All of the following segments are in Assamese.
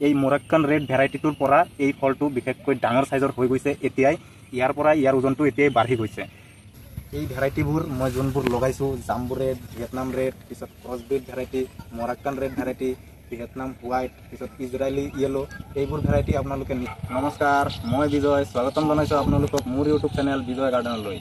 এই মোৰাক্কান ৰেড ভেৰাইটিটোৰ পৰা এই ফলটো বিশেষকৈ ডাঙৰ সাইজৰ হৈ গৈছে। এতিয়াই ইয়াৰ পৰা ইয়াৰ ওজনটো এতিয়াই বাঢ়ি গৈছে। এই ভেৰাইটিবোৰ মই যোনবোৰ লগাইছোঁ, জাম্বু ৰেড, ভিয়েটনাম ৰেড, পিছত crossbred variety, Moroccan red variety, Vietnam white, পিছত ইজৰাইলী য়েলো, এইবোৰ ভেৰাইটি আপোনালোকে। নমস্কাৰ, মই বিজয়, স্বাগতম জনাইছোঁ আপোনালোকক মোৰ ইউটিউব চেনেল বিজয় গাৰ্ডেনলৈ।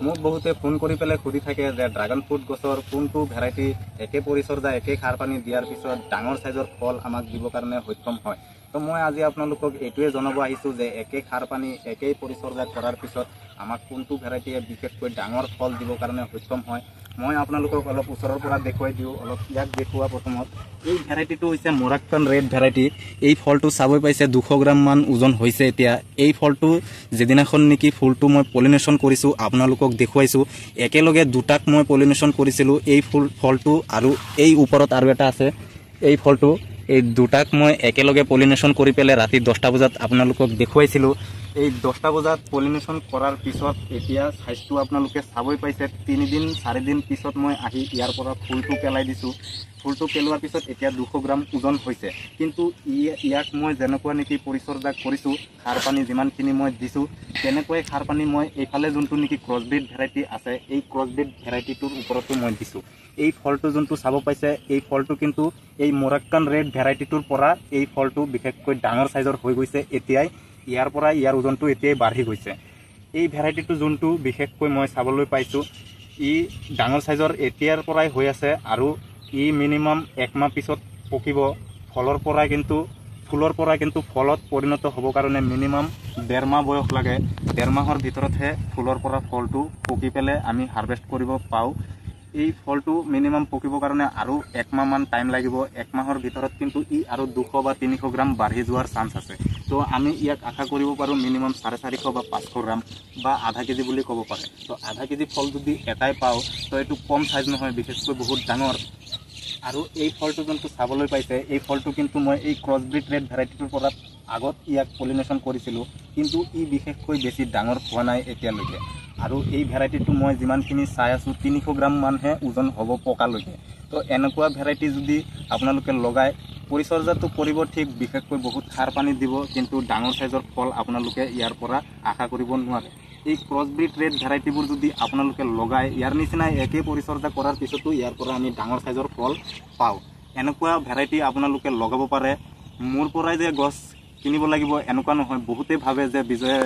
মোক বহুতে ফোন কৰি পেলাই সুধি থাকে যে ড্ৰাগন ফ্ৰুট গছৰ কোনটো ভেৰাইটি একে পৰিচৰ্যা একে সাৰ পানী দিয়াৰ পিছত ডাঙৰ সাইজৰ ফল আমাক দিবৰ কাৰণে সক্ষম হয়। তো মই আজি আপোনালোকক এইটোৱে জনাব আহিছোঁ যে একে সাৰ পানী একেই পৰিচৰ্যা কৰাৰ পিছত আমাক কোনটো ভেৰাইটিয়ে বিশেষকৈ ডাঙৰ ফল দিবৰ কাৰণে সক্ষম হয়। মই আপোনালোকক অলপ ওচৰৰ পৰা দেখুৱাই দিওঁ। অলপ ইয়াক দেখুওৱা প্ৰথমত। এই ভেৰাইটিটো হৈছে মোৰাক্কান ৰেড ভেৰাইটি। এই ফলটো চাবই পাইছে 200 গ্ৰাম মান ওজন হৈছে এতিয়া। এই ফলটো যেদিনাখন নেকি ফুলটো মই পলিনেশ্যন কৰিছোঁ আপোনালোকক দেখুৱাইছোঁ। একেলগে দুটাক মই পলিনেশ্যন কৰিছিলোঁ, এই ফলটো আৰু এই ওপৰত আৰু এটা আছে এই ফলটো। এই দুটাক মই একেলগে পলিনেশ্যন কৰি পেলাই ৰাতি 10টা বজাত আপোনালোকক দেখুৱাইছিলোঁ। এই 10টা বজাত পলিনেশ্যন কৰাৰ পিছত এতিয়া সাইজটো আপোনালোকে চাবই পাইছে। 3 দিন 4 দিন পিছত মই আহি ইয়াৰ পৰা ফুলটো পেলাই দিছোঁ। ফুলটো পেলোৱাৰ পিছত এতিয়া 200 গ্ৰাম ওজন হৈছে। কিন্তু ইয়াক মই যেনেকুৱা নেকি পৰিচৰ্যা কৰিছোঁ, সাৰ পানী যিমানখিনি মই দিছোঁ, তেনেকুৱাই সাৰ পানী মই এইফালে যোনটো নেকি ক্ৰছব্ৰিড ভেৰাইটি আছে, এই ক্ৰছব্ৰিড ভেৰাইটিটোৰ ওপৰতো মই দিছোঁ। এই ফলটো যোনটো চাব পাইছে, এই ফলটো কিন্তু এই মোৰাক্কান ৰেড ভেৰাইটিটোৰ পৰা এই ফলটো বিশেষকৈ ডাঙৰ সাইজৰ হৈ গৈছে। এতিয়াই ইয়াৰ পৰা ইয়াৰ ওজনটো এতিয়াই বাঢ়ি গৈছে। এই ভেৰাইটিটো যোনটো বিশেষকৈ মই চাবলৈ পাইছোঁ, ই ডাঙৰ সাইজৰ এতিয়াৰ পৰাই হৈ আছে আৰু ই মিনিমাম 1 মাহ পিছত পকিব। ফুলৰ পৰা কিন্তু ফলত পৰিণত হ'বৰ কাৰণে মিনিমাম 1.5 মাহ বয়স লাগে। 1.5 মাহৰ ভিতৰতহে ফুলৰ পৰা ফলটো পকি পেলাই আমি হাৰভেষ্ট কৰিব পাওঁ। এই ফলটো মিনিমাম পকিবৰ কাৰণে আৰু 1 মাহ মান টাইম লাগিব। 1 মাহৰ ভিতৰত কিন্তু ই আৰু 200 বা 300 গ্ৰাম বাঢ়ি যোৱাৰ চান্স আছে। তো আমি ইয়াক আশা কৰিব পাৰোঁ মিনিমাম 450 বা 500 গ্ৰাম বা আধা কেজি বুলি ক'ব পাৰে। তো আধা কেজি ফল যদি এটাই পাওঁ তো এইটো কম সাইজ নহয়, বিশেষকৈ বহুত ডাঙৰ। আৰু এই ফলটো যোনটো চাবলৈ পাইছে, এই ফলটো কিন্তু মই এই ক্ৰছব্ৰিড ৰেড ভেৰাইটিটোৰ পৰা আগত ইয়াক পলিনেশ্যন কৰিছিলোঁ, কিন্তু ই বিশেষকৈ বেছি ডাঙৰ হোৱা নাই এতিয়ালৈকে। আৰু এই ভেৰাইটিটো মই যিমানখিনি চাই আছোঁ 300 গ্ৰাম মানহে ওজন হ'ব পকালৈকে। তো এনেকুৱা ভেৰাইটি যদি আপোনালোকে লগায়, পৰিচৰ্যাটো কৰিব ঠিক, বিশেষকৈ বহুত সাৰ পানী দিব, কিন্তু ডাঙৰ সাইজৰ ফল আপোনালোকে ইয়াৰ পৰা আশা কৰিব নোৱাৰে। এই ক্ৰছব্ৰিড ৰেড ভেৰাইটিবোৰ যদি আপোনালোকে লগায়, ইয়াৰ নিচিনাই একেই পৰিচৰ্যা কৰাৰ পিছতো ইয়াৰ পৰা আমি ডাঙৰ সাইজৰ ফল পাওঁ। এনেকুৱা ভেৰাইটি আপোনালোকে লগাব পাৰে। মোৰ পৰাই যে গছ কিনিব লাগিব এনেকুৱা নহয়। বহুতেই ভাবে যে বিজয়ে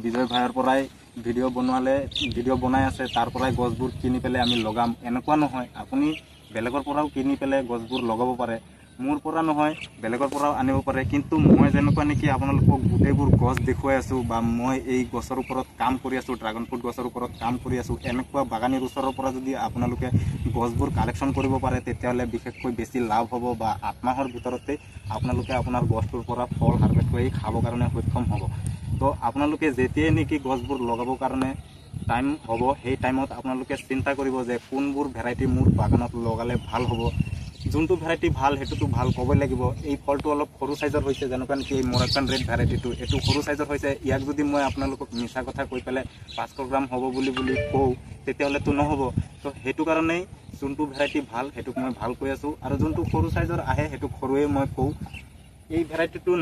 বিজয় ভাইৰ পৰাই ভিডিঅ' বনাই আছে, তাৰ পৰাই গছবোৰ কিনি পেলাই আমি লগাম, এনেকুৱা নহয়। আপুনি বেলেগৰ পৰাও কিনি পেলাই গছবোৰ লগাব পাৰে। মোৰ পৰা নহয়, বেলেগৰ পৰাও আনিব পাৰে। কিন্তু মই যেনেকুৱা নেকি আপোনালোকক গোটেইবোৰ গছ দেখুৱাই আছোঁ বা মই এই গছৰ ওপৰত কাম কৰি আছোঁ, ড্ৰাগন ফ্ৰুট গছৰ ওপৰত কাম কৰি আছোঁ, এনেকুৱা বাগানীৰ ওচৰৰ পৰা যদি আপোনালোকে গছবোৰ কালেকশ্যন কৰিব পাৰে, তেতিয়াহ'লে বিশেষকৈ বেছি লাভ হ'ব বা 8 মাহৰ ভিতৰতে আপোনালোকে আপোনাৰ গছটোৰ পৰা ফল হাৰভেষ্ট কৰি খাবৰ কাৰণে সক্ষম হ'ব। তো আপোনালোকে যেতিয়াই নেকি গছবোৰ লগাবৰ কাৰণে টাইম হ'ব, সেই টাইমত আপোনালোকে চিন্তা কৰিব যে কোনবোৰ ভেৰাইটি মোৰ বাগানত লগালে ভাল হ'ব। যোনটো ভেৰাইটি ভাল সেইটোতো ভাল ক'বই লাগিব। এই ফলটো অলপ সৰু সাইজৰ হৈছে, যেনেকুৱা নেকি এই মোৰাক্কান ৰেড ভেৰাইটিটো, এইটো সৰু সাইজৰ হৈছে। ইয়াক যদি মই আপোনালোকক মিছা কথা কৈ পেলাই 500 গ্ৰাম হ'ব বুলি কওঁ, তেতিয়াহ'লেতো নহ'ব। তো সেইটো কাৰণেই যোনটো ভেৰাইটি ভাল সেইটোক মই ভাল কৈ আছোঁ, আৰু যোনটো সৰু সাইজৰ আহে সেইটোক সৰুৱে মই কওঁ। এই ভেৰাইটিটো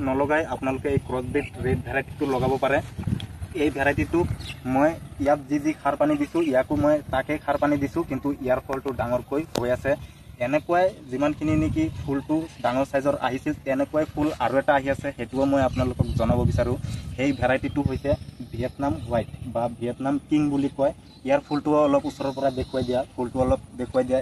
নলগাই আপোনালোকে এই ক্ৰছব্ৰিড ৰেড ভেৰাইটিটো লগাব পাৰে। এই ভেৰাইটিটোক মই ইয়াত যি সাৰ পানী দিছোঁ, ইয়াকো মই তাকে সাৰ পানী দিছোঁ, কিন্তু ইয়াৰ ফলটো ডাঙৰকৈ হৈ আছে। এনেকুৱাই যিমানখিনি নেকি ফুলটো ডাঙৰ সাইজৰ আহিছিল, তেনেকুৱাই ফুল আৰু এটা আহি আছে, সেইটোও মই আপোনালোকক জনাব বিচাৰোঁ। সেই ভেৰাইটিটো হৈছে ভিয়েটনাম হোৱাইট বা ভিয়েটনাম কিং বুলি কয়। ইয়াৰ ফুলটোও অলপ ওচৰৰ পৰা দেখুৱাই দিয়া।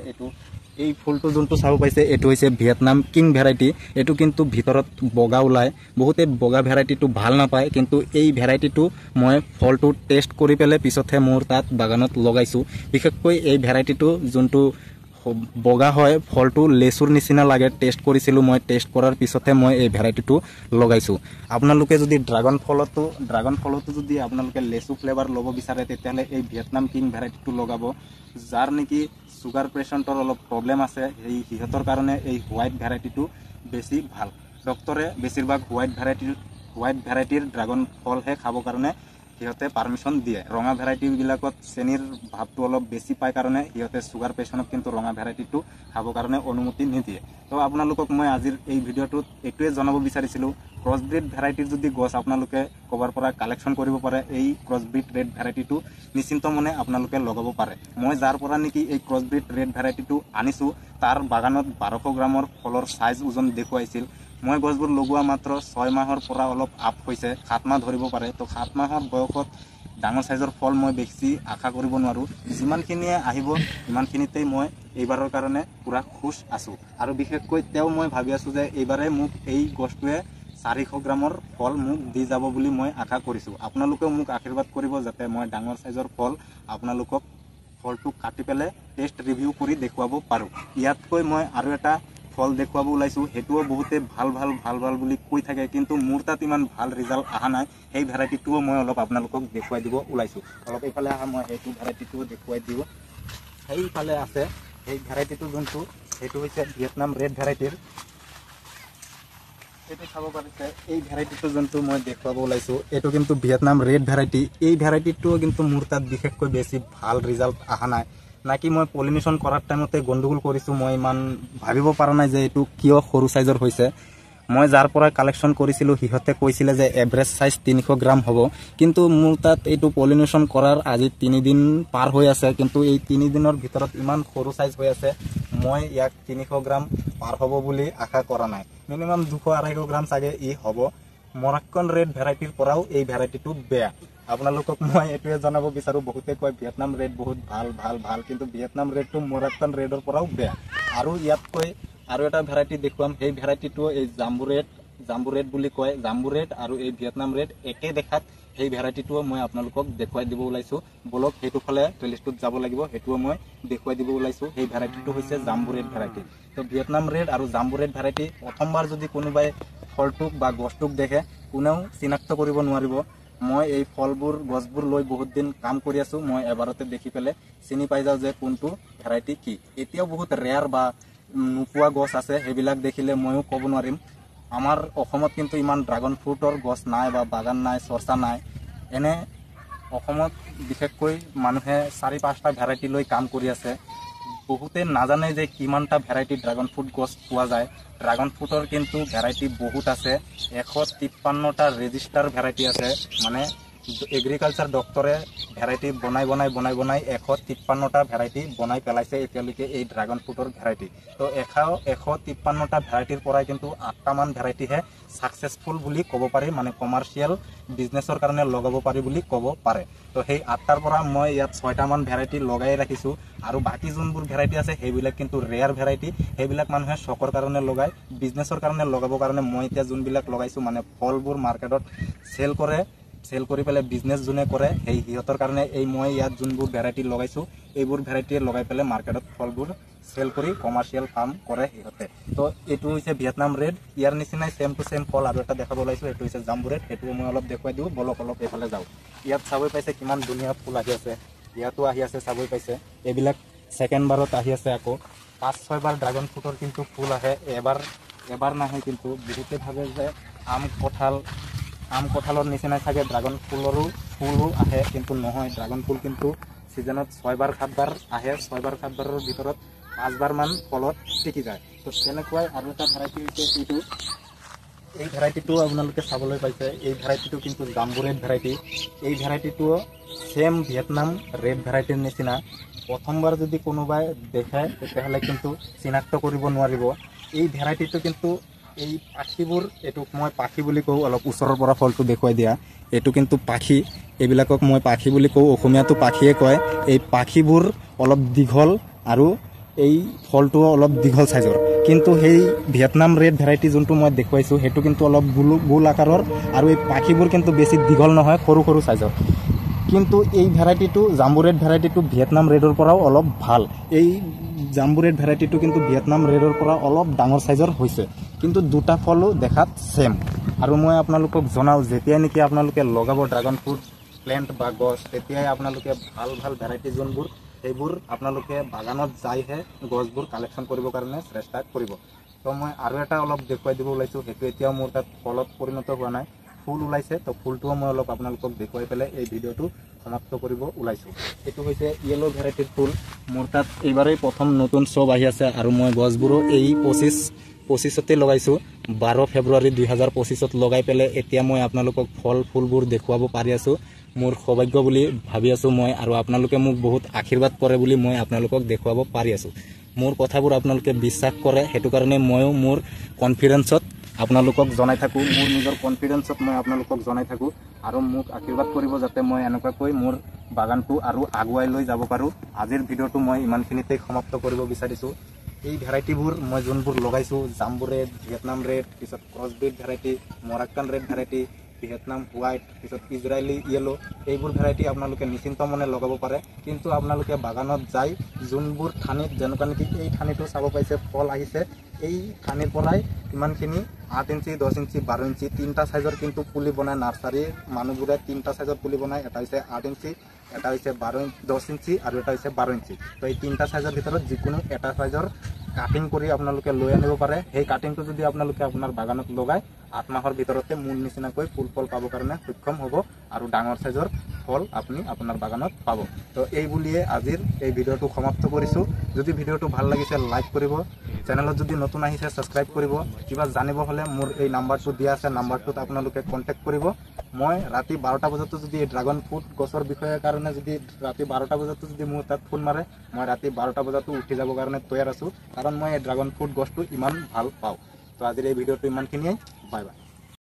এই ফুলটো যোনটো চাব পাইছে, এইটো হৈছে ভিয়েটনাম কিং ভেৰাইটি। এইটো কিন্তু ভিতৰত বগা ওলায়। বহুতে বগা ভেৰাইটিটো ভাল নাপায়, কিন্তু এই ভেৰাইটিটো মই ফলটো টেষ্ট কৰি পেলাই পিছতহে মোৰ তাত বাগানত লগাইছোঁ। বিশেষকৈ এই ভেৰাইটিটো যোনটো বগা হয়, ফলটো লেচুৰ নিচিনা লাগে। টেষ্ট কৰিছিলোঁ মই, টেষ্ট কৰাৰ পিছতহে মই এই ভেৰাইটিটো লগাইছোঁ। আপোনালোকে যদি ড্ৰাগন ফলতো যদি আপোনালোকে লেচু ফ্লেভাৰ ল'ব বিচাৰে, তেতিয়াহ'লে এই ভিয়েটনাম কিং ভেৰাইটিটো লগাব। যাৰ নেকি চুগাৰ পেচেণ্টৰ অলপ প্ৰব্লেম আছে, সিহঁতৰ কাৰণে এই হোৱাইট ভেৰাইটিটো বেছি ভাল। ডক্টৰে বেছিভাগ হোৱাইট ভেৰাইটিৰ ড্ৰাগন ফলহে খাবৰ কাৰণে সিহঁতে পাৰ্মিশ্যন দিয়ে। ৰঙা ভেৰাইটিবিলাকত চেনীৰ ভাৱটো অলপ বেছি পায় কাৰণে সিহঁতে চুগাৰ পেচেণ্টক কিন্তু ৰঙা ভেৰাইটিটো খাবৰ কাৰণে অনুমতি নিদিয়ে। তো আপোনালোকক মই আজিৰ এই ভিডিঅ'টোত এইটোৱে জনাব বিচাৰিছিলোঁ, ক্ৰছব্ৰিড ভেৰাইটিৰ যদি গছ আপোনালোকে ক'ৰবাৰ পৰা কালেকশ্যন কৰিব পাৰে, এই ক্ৰছব্ৰিড ৰেড ভেৰাইটিটো নিশ্চিন্ত মনে আপোনালোকে লগাব পাৰে। মই যাৰ পৰা নেকি এই ক্ৰছব্ৰিড ৰেড ভেৰাইটিটো আনিছোঁ তাৰ বাগানত 1200 গ্ৰামৰ ফলৰ চাইজ ওজন দেখুৱাইছিল। মই গছবোৰ লগোৱা মাত্ৰ 6 মাহৰ পৰা অলপ আপ হৈছে, 7 মাহ ধৰিব পাৰে। তো 7 মাহৰ বয়সত ডাঙৰ চাইজৰ ফল মই বেছি আশা কৰিব নোৱাৰোঁ। যিমানখিনিয়ে আহিব সিমানখিনিতেই মই এইবাৰৰ কাৰণে পূৰা খুচ আছোঁ। আৰু বিশেষকৈ মই ভাবি আছোঁ যে এইবাৰে মোক এই গছটোৱে 400 গ্ৰামৰ ফল মোক দি যাব বুলি মই আশা কৰিছোঁ। আপোনালোকেও মোক আশীৰ্বাদ কৰিব যাতে মই ডাঙৰ চাইজৰ ফল আপোনালোকক ফলটো কাটি পেলাই টেষ্ট ৰিভিউ কৰি দেখুৱাব পাৰোঁ। ইয়াতকৈ মই আৰু এটা ফল দেখুৱাব ওলাইছোঁ, সেইটোও বহুতে ভাল বুলি কৈ থাকে, কিন্তু মোৰ তাত ইমান ভাল ৰিজাল্ট অহা নাই। সেই ভেৰাইটিটোও মই অলপ আপোনালোকক দেখুৱাই দিব ওলাইছোঁ। অলপ এইফালে আহা, মই সেইটো ভেৰাইটিটোও দেখুৱাই দিওঁ। সেইফালে আছে সেই ভেৰাইটিটো যোনটো, সেইটো হৈছে ভিয়েটনাম ৰেড ভেৰাইটিৰ। এইটো চাব পাৰিছে, এই ভেৰাইটিটো যোনটো মই দেখুৱাব ওলাইছোঁ এইটো কিন্তু ভিয়েটনাম ৰেড ভেৰাইটি। এই ভেৰাইটিটোও কিন্তু মোৰ তাত বিশেষকৈ বেছি ভাল ৰিজাল্ট অহা নাই। নাকি মই পলিনেশ্যন কৰাৰ টাইমতে গণ্ডগোল কৰিছোঁ, মই ইমান ভাবিব পৰা নাই যে এইটো কিয় সৰু চাইজৰ হৈছে। মই যাৰ পৰা কালেকশ্যন কৰিছিলোঁ সিহঁতে কৈছিলে যে এভাৰেজ চাইজ 300 গ্ৰাম হ'ব, কিন্তু মোৰ তাত এইটো পলিনেশ্যন কৰাৰ আজি 3 দিন পাৰ হৈ আছে, কিন্তু এই 3 দিনৰ ভিতৰত ইমান সৰু চাইজ হৈ আছে। মই ইয়াক 300 গ্ৰাম পাৰ হ'ব বুলি আশা কৰা নাই। মিনিমাম 200-250 গ্ৰাম চাগে ই হ'ব। মৰক্কন ৰেড ভেৰাইটিৰ পৰাও এই ভেৰাইটিটো বেয়া। আপোনালোকক মই এইটোৱে জনাব বিচাৰোঁ, বহুতে কয় ভিয়েটনাম ৰেড বহুত ভাল, কিন্তু ভিয়েটনাম ৰেডটো মৰক্কন ৰেডৰ পৰাও বেয়া। আৰু ইয়াতকৈ আৰু এটা ভেৰাইটি দেখুৱাম, সেই ভেৰাইটিটো এই জাম্বু ৰেড বুলি কয়। জাম্বু ৰেড আৰু এই ভিয়েটনাম ৰেড একে দেখাত, সেই ভেৰাইটিটোও মই আপোনালোকক দেখুৱাই দিব ওলাইছোঁ। বলক সেইটো ফালে প্লেলিষ্টত যাব লাগিব, সেইটোও মই দেখুৱাই দিব ওলাইছোঁ। সেই ভেৰাইটিটো হৈছে জাম্বু ৰেড ভেৰাইটি। তো ভিয়েটনাম ৰেড আৰু জাম্বু ৰেড ভেৰাইটি প্ৰথমবাৰ যদি কোনোবাই ফলটোক বা গছটোক দেখে কোনেও চিনাক্ত কৰিব নোৱাৰিব। মই এই ফলবোৰ গছবোৰ লৈ বহুত দিন কাম কৰি আছোঁ, মই এবাৰতে দেখি পেলাই চিনি পাই যাওঁ যে কোনটো ভেৰাইটি কি। এতিয়াও বহুত ৰেয়াৰ বা নোপোৱা গছ আছে, সেইবিলাক দেখিলে ময়ো ক'ব নোৱাৰিম। আমাৰ অসমত কিন্তু ইমান ড্ৰাগন ফ্ৰুটৰ গছ নাই বা বাগান নাই, চৰ্চা নাই। এনে অসমত বিশেষকৈ মানুহে 4-5টা ভেৰাইটি লৈ কাম কৰি আছে। বহুতে নাজানে যে কিমানটা ভেৰাইটি ড্ৰাগন ফ্ৰুট গছ পোৱা যায়। ড্ৰাগন ফ্ৰুটৰ কিন্তু ভেৰাইটি বহুত আছে, 153টা ৰেজিষ্টাৰ ভেৰাইটি আছে। মানে এগ্ৰিকালচাৰ ডক্টৰে ভেৰাইটি বনাই 153টা ভেৰাইটি বনাই পেলাইছে এতিয়ালৈকে এই ড্ৰাগন ফ্ৰুটৰ ভেৰাইটি। তো 153টা ভেৰাইটিৰ পৰাই কিন্তু 8টামান ভেৰাইটিহে ছাকচেছফুল বুলি ক'ব পাৰি, মানে কমাৰ্চিয়েল বিজনেছৰ কাৰণে লগাব পাৰি বুলি ক'ব পাৰে। তো সেই 8টাৰ পৰা মই ইয়াত 6টামান ভেৰাইটি লগাই ৰাখিছোঁ। আৰু বাকী যোনবোৰ ভেৰাইটি আছে সেইবিলাক কিন্তু ৰেয়াৰ ভেৰাইটি, সেইবিলাক মানুহে চকৰ কাৰণে লগায়, বিজনেছৰ কাৰণে লগাবৰ কাৰণে মই এতিয়া যোনবিলাক লগাইছোঁ, মানে ফলবোৰ মাৰ্কেটত চেল কৰি পেলাই বিজনেছ যোনে কৰে সেই সিহঁতৰ কাৰণে এই মই ইয়াত যোনবোৰ ভেৰাইটি লগাইছোঁ এইবোৰ ভেৰাইটিয়ে লগাই পেলাই মাৰ্কেটত ফলবোৰ চেল কৰি কমাৰ্চিয়েল কাম কৰে সিহঁতে। তো এইটো হৈছে ভিয়েটনাম ৰেড। ইয়াৰ নিচিনাই ছেম টু ছেম ফল আৰু এটা দেখাব ওলাইছোঁ, এইটো হৈছে জাম্বু ৰেড। সেইটোও মই অলপ দেখুৱাই দিওঁ, বলক অলপ এইফালে যাওঁ। ইয়াত চাবই পাইছে কিমান ধুনীয়া ফুল আহি আছে, ইয়াতো আহি আছে চাবই পাইছে। এইবিলাক ছেকেণ্ড বাৰত আহি আছে, আকৌ 5-6 বাৰ ড্ৰাগন ফ্ৰুটৰ কিন্তু ফুল আহে, এবাৰ নাহে। কিন্তু বহুতে ভাবে যে আম কঁঠালৰ নিচিনাই চাগে ড্ৰাগন ফুলো আহে, কিন্তু নহয়। ড্ৰাগন ফুল কিন্তু ছিজনত 6-7 বাৰ আহে, 6-7 বাৰৰ ভিতৰত 5 বাৰমান ফলত টিকি যায়। তো তেনেকুৱাই আৰু এটা ভেৰাইটি হৈছে এইটো। এই ভেৰাইটিটো আপোনালোকে চাবলৈ পাইছে, এই ভেৰাইটিটো কিন্তু জাম্বু ৰেড ভেৰাইটি। এই ভেৰাইটিটোও ছেম ভিয়েটনাম ৰেড ভেৰাইটিৰ নিচিনা। প্ৰথমবাৰ যদি কোনোবাই দেখে তেতিয়াহ'লে কিন্তু চিনাক্ত কৰিব নোৱাৰিব। এই ভেৰাইটিটো কিন্তু এই পাখিবোৰ, এইটোক মই পাখি বুলি কওঁ, অলপ ওচৰৰ পৰা ফলটো দেখুৱাই দিয়া। এইটো কিন্তু পাখি, এইবিলাকক মই পাখি বুলি কওঁ, অসমীয়াটো পাখিয়ে কয়। এই পাখিবোৰ অলপ দীঘল আৰু এই ফলটোও অলপ দীঘল চাইজৰ। কিন্তু সেই ভিয়েটনাম ৰেড ভেৰাইটি যোনটো মই দেখুৱাইছোঁ সেইটো কিন্তু অলপ গোল আকাৰৰ, আৰু এই পাখিবোৰ কিন্তু বেছি দীঘল নহয়, সৰু চাইজৰ। কিন্তু এই ভেৰাইটিটো জাম্বু ৰেড ভেৰাইটিটো ভিয়েটনাম ৰেডৰ পৰাও অলপ ভাল। এই জাম্বু ৰেড ভেৰাইটিটো কিন্তু ভিয়েটনাম ৰেডৰ পৰা অলপ ডাঙৰ চাইজৰ হৈছে, কিন্তু দুটা ফলো দেখাত ছেম। আৰু মই আপোনালোকক জনাওঁ, যেতিয়াই নেকি আপোনালোকে লগাব ড্ৰাগন ফ্ৰুট প্লেণ্ট বা গছ, তেতিয়াই আপোনালোকে ভাল ভেৰাইটি যোনবোৰ সেইবোৰ আপোনালোকে বাগানত যাইহে গছবোৰ কালেকশ্যন কৰিবৰ কাৰণে চেষ্টা কৰিব। তো মই আৰু এটা অলপ দেখুৱাই দিব ওলাইছোঁ, সেইটো এতিয়াও মোৰ তাত ফলত পৰিণত হোৱা নাই। ফুল ওলাইছে। তো ফুলটোও মই অলপ আপোনালোকক দেখুৱাই পেলাই এই ভিডিঅ'টো সমাপ্ত কৰিব ওলাইছোঁ। এইটো হৈছে ইয়েলো ভেৰাইটিৰ ফুল। মোৰ তাত এইবাৰেই প্ৰথম নতুন চব আহি আছে আৰু মই গছবোৰো এই 25-25তে লগাইছোঁ। 12 ফেব্ৰুৱাৰী 2025 লগাই পেলাই এতিয়া মই আপোনালোকক ফুলবোৰ দেখুৱাব পাৰি আছোঁ। মোৰ সৌভাগ্য বুলি ভাবি আছোঁ মই, আৰু আপোনালোকে মোক বহুত আশীৰ্বাদ কৰে বুলি মই আপোনালোকক দেখুৱাব পাৰি আছোঁ। মোৰ কথাবোৰ আপোনালোকে বিশ্বাস কৰে, সেইটো কাৰণে ময়ো মোৰ কনফিডেন্সত আপোনালোকক জনাই থাকোঁ, মোৰ নিজৰ কনফিডেন্সত মই আপোনালোকক জনাই থাকোঁ। আৰু মোক আশীৰ্বাদ কৰিব যাতে মই এনেকুৱাকৈ মোৰ বাগানটো আৰু আগুৱাই লৈ যাব পাৰোঁ। আজিৰ ভিডিঅ'টো মই ইমানখিনিতে সমাপ্ত কৰিব বিচাৰিছোঁ। এই ভেৰাইটিবোৰ মই যোনবোৰ লগাইছোঁ, জাম্বু ৰেড, ভিয়েটনাম ৰেড, পিছত crossbred variety, Moroccan red variety, Vietnam white, পিছত ইজৰাইলি য়েলো, এইবোৰ ভেৰাইটি আপোনালোকে নিশ্চিন্ত মনে লগাব পাৰে। কিন্তু আপোনালোকে বাগানত যাই যোনবোৰ ঠানিত যেনেকুৱা নেকি এই ঠানিটো চাব পাইছে ফল আহিছে, এই ঠানিৰ পৰাই ইমানখিনি 8 ইঞ্চি, 10 ইঞ্চি, 12 ইঞ্চি 3টা চাইজৰ কিন্তু পুলি বনায় নাৰ্চাৰীৰ মানুহবোৰে। 3টা চাইজৰ পুলি বনায়, এটা হৈছে 8 ইঞ্চি, এটা হৈছে 10 ইঞ্চি আৰু এটা হৈছে 12 ইঞ্চি। তো এই 3টা চাইজৰ ভিতৰত যিকোনো এটা চাইজৰ কাটিং কৰি আপোনালোকে লৈ আনিব পাৰে। সেই কাটিংটো যদি আপোনালোকে আপোনাৰ বাগানত লগায় 8 মাহৰ ভিতৰতে মোৰ নিচিনাকৈ ফুল ফল পাবৰ কাৰণে সক্ষম হ'ব আৰু ডাঙৰ চাইজৰ ফল আপুনি আপোনাৰ বাগানত পাব। তো এই বুলিয়ে আজিৰ এই ভিডিঅ'টো সমাপ্ত কৰিছোঁ। যদি ভিডিঅ'টো ভাল লাগিছে লাইক কৰিব, চেনেলত যদি নতুন আহিছে ছাবস্ক্ৰাইব কৰিব। কিবা জানিব হ'লে মোৰ এই নাম্বাৰটো দিয়া আছে, নাম্বাৰটোত আপোনালোকে কণ্টেক্ট কৰিব। মই ৰাতি 12টা বজাতো যদি ড্ৰাগন ফ্ৰুট গছৰ বিষয়ে কাৰণে যদি ৰাতি 12টা বজাতো যদি মোৰ তাত ফোন মাৰে, মই ৰাতি 12টা বজাতো উঠি যাবৰ কাৰণে তৈয়াৰ আছোঁ, কাৰণ মই এই ড্ৰাগন ফ্ৰুট গছটো ইমান ভাল পাওঁ। তো আজিৰ এই ভিডিঅ'টো ইমানখিনিয়ে। Bye bye.